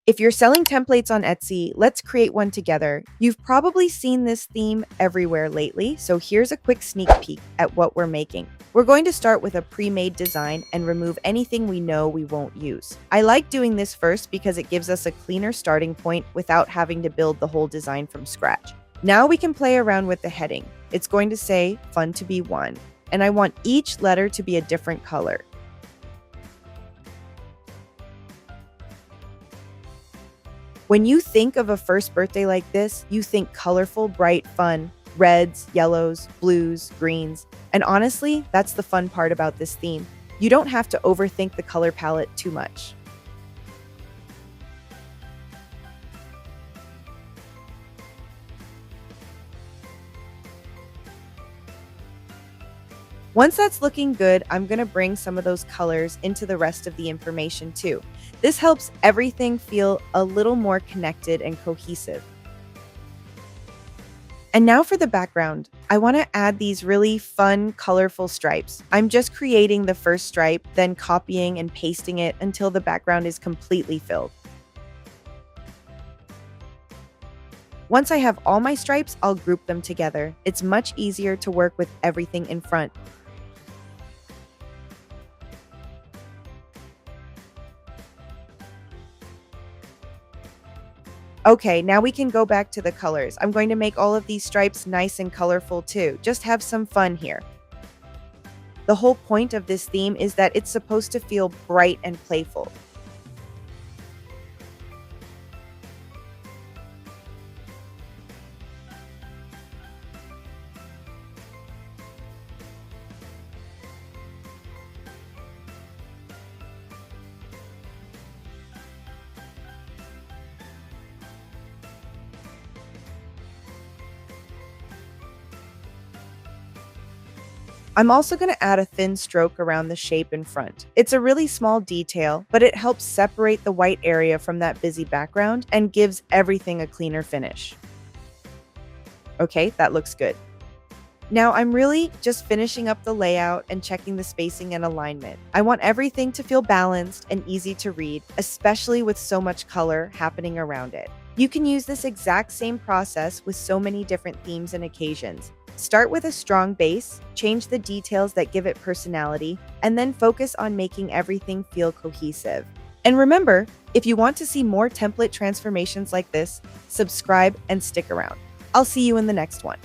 If you're selling templates on Etsy, let's create one together. You've probably seen this theme everywhere lately, so here's a quick sneak peek at what we're making. We're going to start with a pre-made design and remove anything we know we won't use. I like doing this first because it gives us a cleaner starting point without having to build the whole design from scratch. Now we can play around with the heading. It's going to say "Fun to be one," and I want each letter to be a different color. When you think of a first birthday like this, you think colorful, bright, fun, reds, yellows, blues, greens. And honestly, that's the fun part about this theme. You don't have to overthink the color palette too much. Once that's looking good, I'm going to bring some of those colors into the rest of the information too. This helps everything feel a little more connected and cohesive. And now for the background. I want to add these really fun, colorful stripes. I'm just creating the first stripe, then copying and pasting it until the background is completely filled. Once I have all my stripes, I'll group them together. It's much easier to work with everything in front. Okay, now we can go back to the colors. I'm going to make all of these stripes nice and colorful too. Just have some fun here. The whole point of this theme is that it's supposed to feel bright and playful. I'm also going to add a thin stroke around the shape in front. It's a really small detail, but it helps separate the white area from that busy background and gives everything a cleaner finish. Okay, that looks good. Now I'm really just finishing up the layout and checking the spacing and alignment. I want everything to feel balanced and easy to read, especially with so much color happening around it. You can use this exact same process with so many different themes and occasions. Start with a strong base, change the details that give it personality, and then focus on making everything feel cohesive. And remember, if you want to see more template transformations like this, subscribe and stick around. I'll see you in the next one.